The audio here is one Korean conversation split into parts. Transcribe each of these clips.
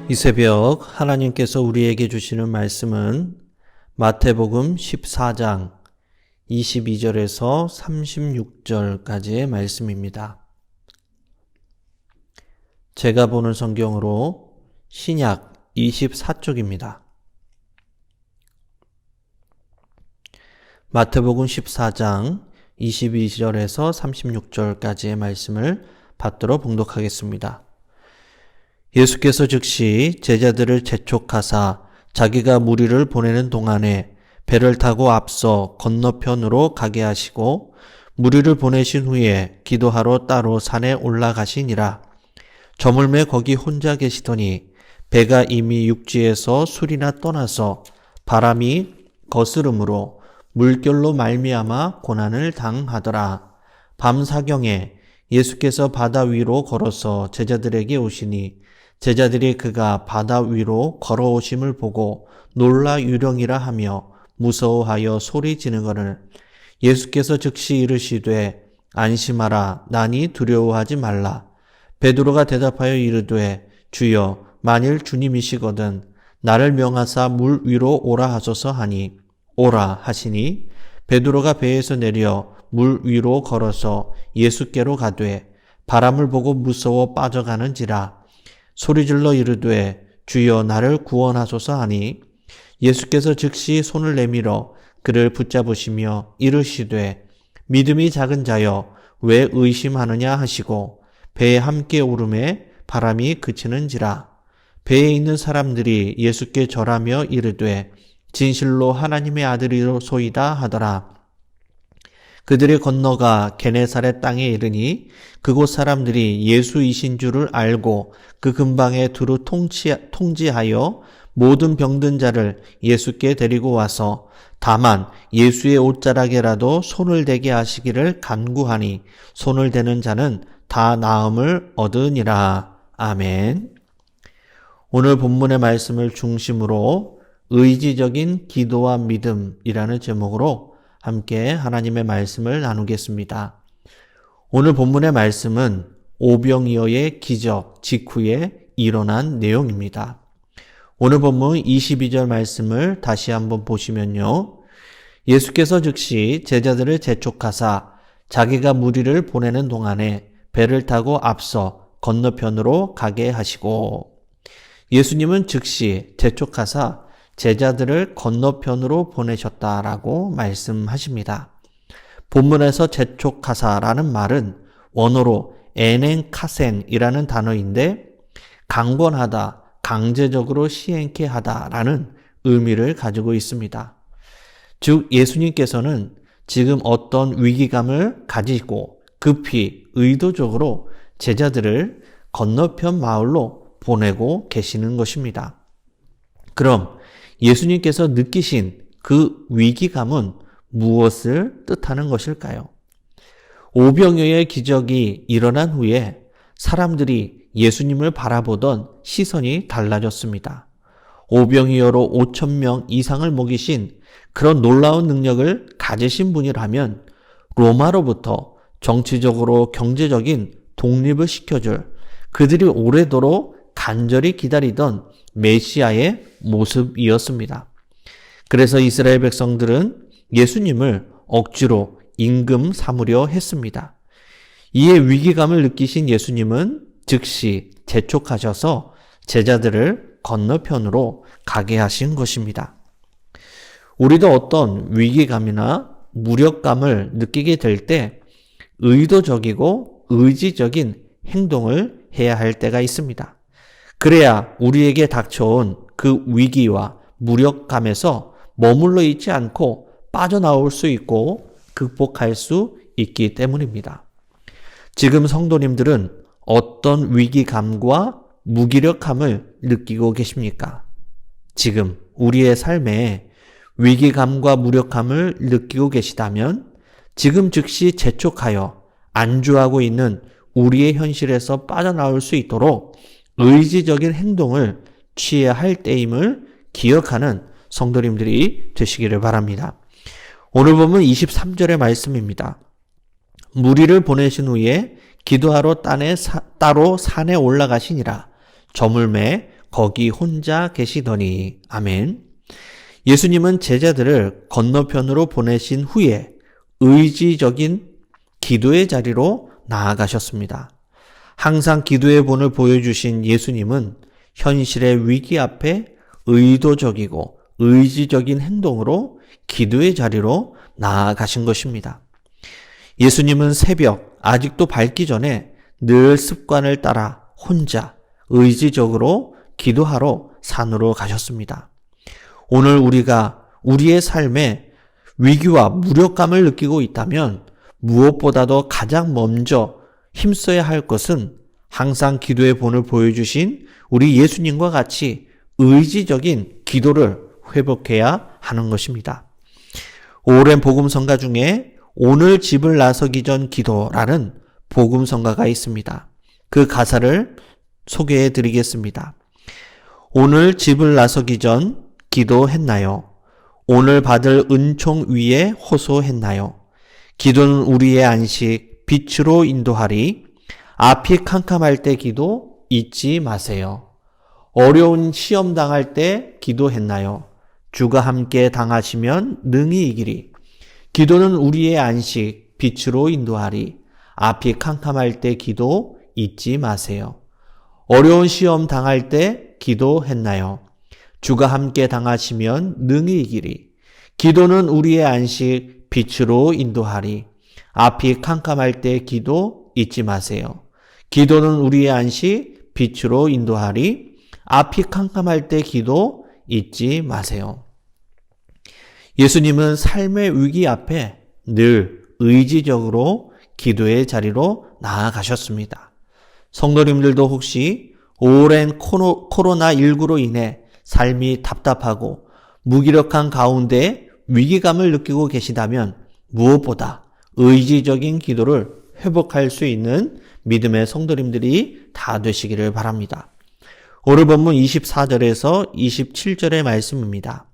이 새벽 하나님께서 우리에게 주시는 말씀은 마태복음 14장 22절에서 36절까지의 말씀입니다. 제가 보는 성경으로 신약 24쪽입니다. 마태복음 14장 22절에서 36절까지의 말씀을 받들어 봉독하겠습니다. 예수께서 즉시 제자들을 재촉하사 자기가 무리를 보내는 동안에 배를 타고 앞서 건너편으로 가게 하시고 무리를 보내신 후에 기도하러 따로 산에 올라가시니라. 저물매 거기 혼자 계시더니 배가 이미 육지에서 술이나 떠나서 바람이 거스름으로 물결로 말미암아 고난을 당하더라. 밤 사경에 예수께서 바다 위로 걸어서 제자들에게 오시니 제자들이 그가 바다 위로 걸어오심을 보고 놀라 유령이라 하며 무서워하여 소리 지르거늘 예수께서 즉시 이르시되 안심하라 나니 두려워하지 말라. 베드로가 대답하여 이르되 주여 만일 주님이시거든 나를 명하사 물 위로 오라 하소서 하니 오라 하시니 베드로가 배에서 내려 물 위로 걸어서 예수께로 가되 바람을 보고 무서워 빠져가는지라. 소리질러 이르되 주여 나를 구원하소서 하니 예수께서 즉시 손을 내밀어 그를 붙잡으시며 이르시되 믿음이 작은 자여 왜 의심하느냐 하시고 배에 함께 오름에 바람이 그치는지라. 배에 있는 사람들이 예수께 절하며 이르되 진실로 하나님의 아들이로소이다 하더라. 그들이 건너가 게네사렛 땅에 이르니 그곳 사람들이 예수이신 줄을 알고 그 근방에 두루 통지하여 모든 병든 자를 예수께 데리고 와서 다만 예수의 옷자락에라도 손을 대게 하시기를 간구하니 손을 대는 자는 다 나음을 얻으니라. 아멘. 오늘 본문의 말씀을 중심으로 의지적인 기도와 믿음이라는 제목으로 함께 하나님의 말씀을 나누겠습니다. 오늘 본문의 말씀은 오병이어의 기적 직후에 일어난 내용입니다. 오늘 본문 22절 말씀을 다시 한번 보시면요. 예수께서 즉시 제자들을 재촉하사 자기가 무리를 보내는 동안에 배를 타고 앞서 건너편으로 가게 하시고 예수님은 즉시 재촉하사 제자들을 건너편으로 보내셨다라고 말씀하십니다. 본문에서 재촉하사라는 말은 원어로 에넨카센이라는 단어인데 강권하다, 강제적으로 시행케 하다라는 의미를 가지고 있습니다. 즉 예수님께서는 지금 어떤 위기감을 가지고 급히 의도적으로 제자들을 건너편 마을로 보내고 계시는 것입니다. 그럼 예수님께서 느끼신 그 위기감은 무엇을 뜻하는 것일까요? 오병이어의 기적이 일어난 후에 사람들이 예수님을 바라보던 시선이 달라졌습니다. 오병이어로 5,000명 이상을 먹이신 그런 놀라운 능력을 가지신 분이라면 로마로부터 정치적으로 경제적인 독립을 시켜줄 그들이 오래도록 간절히 기다리던 메시아의 모습이었습니다. 그래서 이스라엘 백성들은 예수님을 억지로 임금 삼으려 했습니다. 이에 위기감을 느끼신 예수님은 즉시 재촉하셔서 제자들을 건너편으로 가게 하신 것입니다. 우리도 어떤 위기감이나 무력감을 느끼게 될 때 의도적이고 의지적인 행동을 해야 할 때가 있습니다. 그래야 우리에게 닥쳐온 그 위기와 무력감에서 머물러 있지 않고 빠져나올 수 있고 극복할 수 있기 때문입니다. 지금 성도님들은 어떤 위기감과 무기력함을 느끼고 계십니까? 지금 우리의 삶에 위기감과 무력함을 느끼고 계시다면 지금 즉시 재촉하여 안주하고 있는 우리의 현실에서 빠져나올 수 있도록 의지적인 행동을 취해야 할 때임을 기억하는 성도님들이 되시기를 바랍니다. 오늘 보면 23절의 말씀입니다. 무리를 보내신 후에 기도하러 따로 산에 올라가시니라. 저물매 거기 혼자 계시더니. 아멘. 예수님은 제자들을 건너편으로 보내신 후에 의지적인 기도의 자리로 나아가셨습니다. 항상 기도의 본을 보여주신 예수님은 현실의 위기 앞에 의도적이고 의지적인 행동으로 기도의 자리로 나아가신 것입니다. 예수님은 새벽 아직도 밝기 전에 늘 습관을 따라 혼자 의지적으로 기도하러 산으로 가셨습니다. 오늘 우리가 우리의 삶에 위기와 무력감을 느끼고 있다면 무엇보다도 가장 먼저 힘써야 할 것은 항상 기도의 본을 보여주신 우리 예수님과 같이 의지적인 기도를 회복해야 하는 것입니다. 오랜 복음성가 중에 오늘 집을 나서기 전 기도라는 복음성가가 있습니다. 그 가사를 소개해 드리겠습니다. 오늘 집을 나서기 전 기도했나요? 오늘 받을 은총 위에 호소했나요? 기도는 우리의 안식, 빛으로 인도하리. 앞이 캄캄할 때 기도 잊지 마세요. 어려운 시험 당할 때 기도했나요? 주가 함께 당하시면 능히 이기리. 기도는 우리의 안식, 빛으로 인도하리. 앞이 캄캄할 때 기도 잊지 마세요. 어려운 시험 당할 때 기도했나요? 주가 함께 당하시면 능히 이기리. 기도는 우리의 안식, 빛으로 인도하리. 앞이 캄캄할 때 기도 잊지 마세요. 기도는 우리의 안식, 빛으로 인도하리. 앞이 캄캄할 때 기도 잊지 마세요. 예수님은 삶의 위기 앞에 늘 의지적으로 기도의 자리로 나아가셨습니다. 성도님들도 혹시 오랜 코로나19로 인해 삶이 답답하고 무기력한 가운데 위기감을 느끼고 계시다면 무엇보다 의지적인 기도를 회복할 수 있는 믿음의 성도님들이 다 되시기를 바랍니다. 오늘 본문 24절에서 27절의 말씀입니다.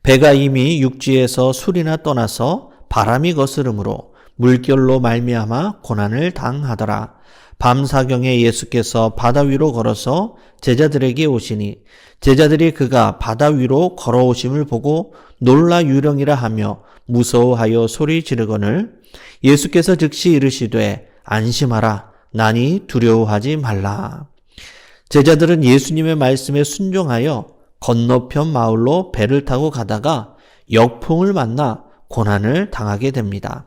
배가 이미 육지에서 술이나 떠나서 바람이 거스름으로 물결로 말미암아 고난을 당하더라. 밤사경에 예수께서 바다 위로 걸어서 제자들에게 오시니 제자들이 그가 바다 위로 걸어오심을 보고 놀라 유령이라 하며 무서워하여 소리 지르거늘 예수께서 즉시 이르시되 안심하라 나니 두려워하지 말라. 제자들은 예수님의 말씀에 순종하여 건너편 마을로 배를 타고 가다가 역풍을 만나 고난을 당하게 됩니다.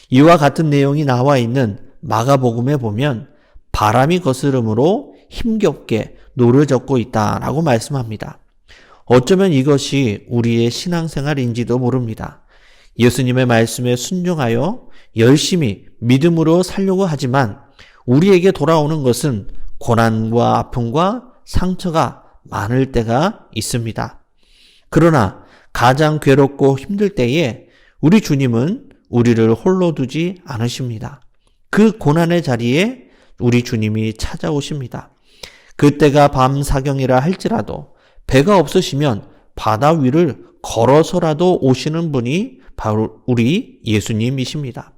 이와 같은 내용이 나와 있는 마가복음에 보면 바람이 거스름으로 힘겹게 노려졌고 있다라고 말씀합니다. 어쩌면 이것이 우리의 신앙생활인지도 모릅니다. 예수님의 말씀에 순종하여 열심히 믿음으로 살려고 하지만 우리에게 돌아오는 것은 고난과 아픔과 상처가 많을 때가 있습니다. 그러나 가장 괴롭고 힘들 때에 우리 주님은 우리를 홀로 두지 않으십니다. 그 고난의 자리에 우리 주님이 찾아오십니다. 그때가 밤사경이라 할지라도 배가 없으시면 바다 위를 걸어서라도 오시는 분이 바로 우리 예수님이십니다.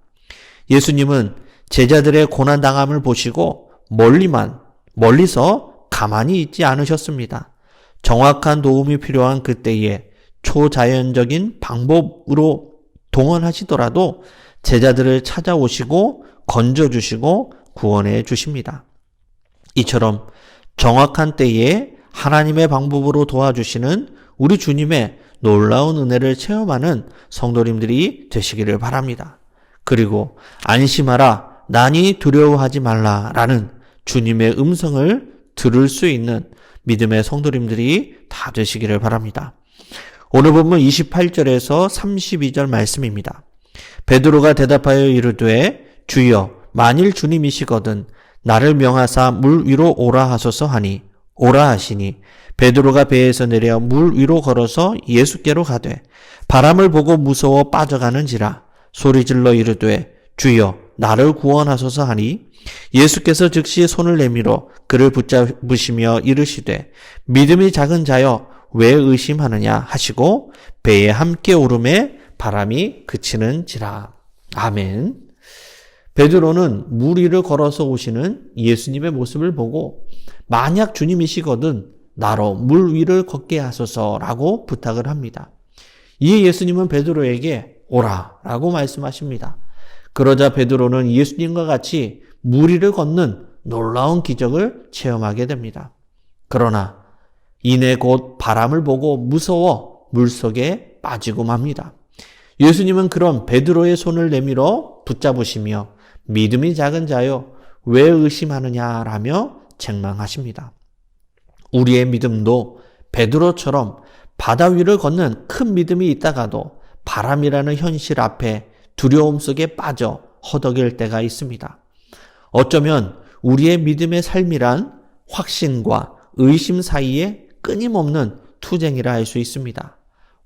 예수님은 제자들의 고난당함을 보시고 멀리서 가만히 있지 않으셨습니다. 정확한 도움이 필요한 그때에 초자연적인 방법으로 동원하시더라도 제자들을 찾아오시고 건져주시고 구원해 주십니다. 이처럼 정확한 때에 하나님의 방법으로 도와주시는 우리 주님의 놀라운 은혜를 체험하는 성도님들이 되시기를 바랍니다. 그리고 안심하라 나니 두려워하지 말라라는 주님의 음성을 들을 수 있는 믿음의 성도님들이 다 되시기를 바랍니다. 오늘 본문 28절에서 32절 말씀입니다. 베드로가 대답하여 이르되 주여 만일 주님이시거든 나를 명하사 물 위로 오라 하소서 하니 오라 하시니 베드로가 배에서 내려 물 위로 걸어서 예수께로 가되 바람을 보고 무서워 빠져가는지라 소리질러 이르되 주여 나를 구원하소서 하니 예수께서 즉시 손을 내밀어 그를 붙잡으시며 이르시되 믿음이 작은 자여 왜 의심하느냐 하시고 배에 함께 오르매 바람이 그치는지라. 아멘. 베드로는 물 위를 걸어서 오시는 예수님의 모습을 보고 만약 주님이시거든 나로 물 위를 걷게 하소서라고 부탁을 합니다. 이에 예수님은 베드로에게 오라 라고 말씀하십니다. 그러자 베드로는 예수님과 같이 물 위를 걷는 놀라운 기적을 체험하게 됩니다. 그러나 이내 곧 바람을 보고 무서워 물속에 빠지고 맙니다. 예수님은 그런 베드로의 손을 내밀어 붙잡으시며 믿음이 작은 자여 왜 의심하느냐라며 책망하십니다. 우리의 믿음도 베드로처럼 바다 위를 걷는 큰 믿음이 있다가도 바람이라는 현실 앞에 두려움 속에 빠져 허덕일 때가 있습니다. 어쩌면 우리의 믿음의 삶이란 확신과 의심 사이에 끊임없는 투쟁이라 할 수 있습니다.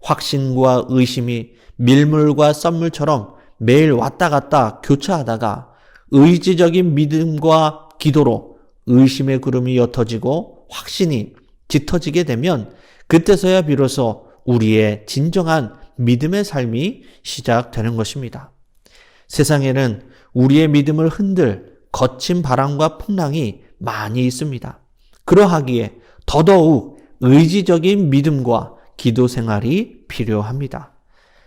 확신과 의심이 밀물과 썰물처럼 매일 왔다 갔다 교차하다가 의지적인 믿음과 기도로 의심의 구름이 옅어지고 확신이 짙어지게 되면 그때서야 비로소 우리의 진정한 믿음의 삶이 시작되는 것입니다. 세상에는 우리의 믿음을 흔들 거친 바람과 풍랑이 많이 있습니다. 그러하기에 더더욱 의지적인 믿음과 기도 생활이 필요합니다.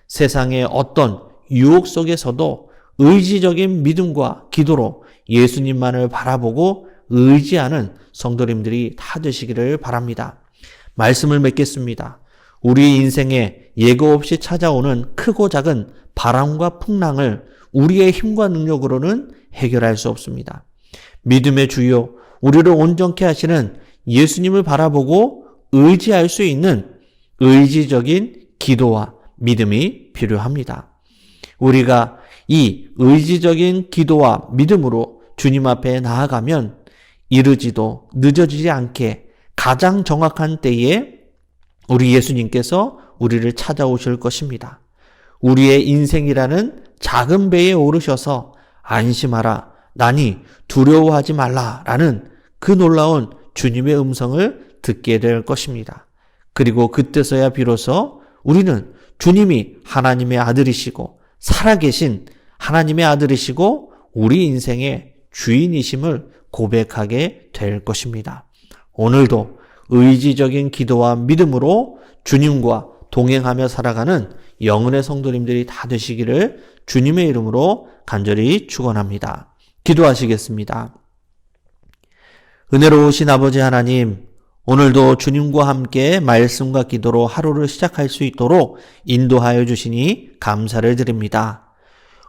세상의 어떤 유혹 속에서도 의지적인 믿음과 기도로 예수님만을 바라보고 의지하는 성도님들이 다 되시기를 바랍니다. 말씀을 맺겠습니다. 우리 인생에 예고 없이 찾아오는 크고 작은 바람과 풍랑을 우리의 힘과 능력으로는 해결할 수 없습니다. 믿음의 주요, 우리를 온전케 하시는 예수님을 바라보고 의지할 수 있는 의지적인 기도와 믿음이 필요합니다. 우리가 이 의지적인 기도와 믿음으로 주님 앞에 나아가면 이르지도 늦어지지 않게 가장 정확한 때에 우리 예수님께서 우리를 찾아오실 것입니다. 우리의 인생이라는 작은 배에 오르셔서 안심하라, 나니 두려워하지 말라라는 그 놀라운 주님의 음성을 듣게 될 것입니다. 그리고 그때서야 비로소 우리는 주님이 하나님의 아들이시고 살아계신 하나님의 아들이시고 우리 인생의 주인이심을 고백하게 될 것입니다. 오늘도 의지적인 기도와 믿음으로 주님과 동행하며 살아가는 영혼의 성도님들이 다 되시기를 주님의 이름으로 간절히 축원합니다. 기도하시겠습니다. 은혜로우신 아버지 하나님, 오늘도 주님과 함께 말씀과 기도로 하루를 시작할 수 있도록 인도하여 주시니 감사를 드립니다.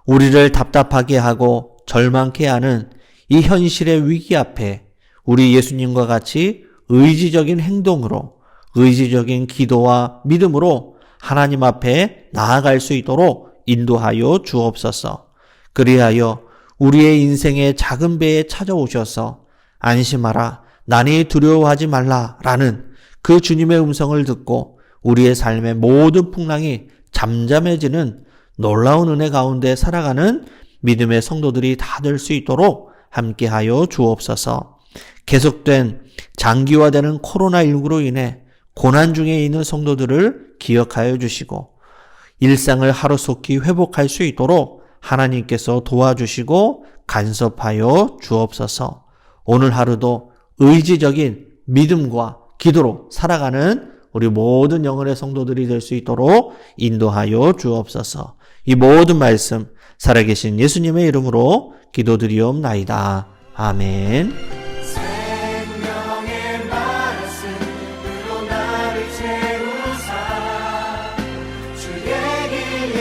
우리를 답답하게 하고 절망케 하는 이 현실의 위기 앞에 우리 예수님과 같이 의지적인 행동으로, 의지적인 기도와 믿음으로 하나님 앞에 나아갈 수 있도록 인도하여 주옵소서. 그리하여 우리의 인생의 작은 배에 찾아오셔서 안심하라, 나니 두려워하지 말라라는 그 주님의 음성을 듣고 우리의 삶의 모든 풍랑이 잠잠해지는 놀라운 은혜 가운데 살아가는 믿음의 성도들이 다 될 수 있도록 함께하여 주옵소서. 계속된 장기화되는 코로나19로 인해 고난 중에 있는 성도들을 기억하여 주시고 일상을 하루속히 회복할 수 있도록 하나님께서 도와주시고 간섭하여 주옵소서. 오늘 하루도 의지적인 믿음과 기도로 살아가는 우리 모든 영혼의 성도들이 될 수 있도록 인도하여 주옵소서. 이 모든 말씀 살아계신 예수님의 이름으로 기도드리옵나이다. 아멘. 생명의 말씀으로 나를 채우사 주의 길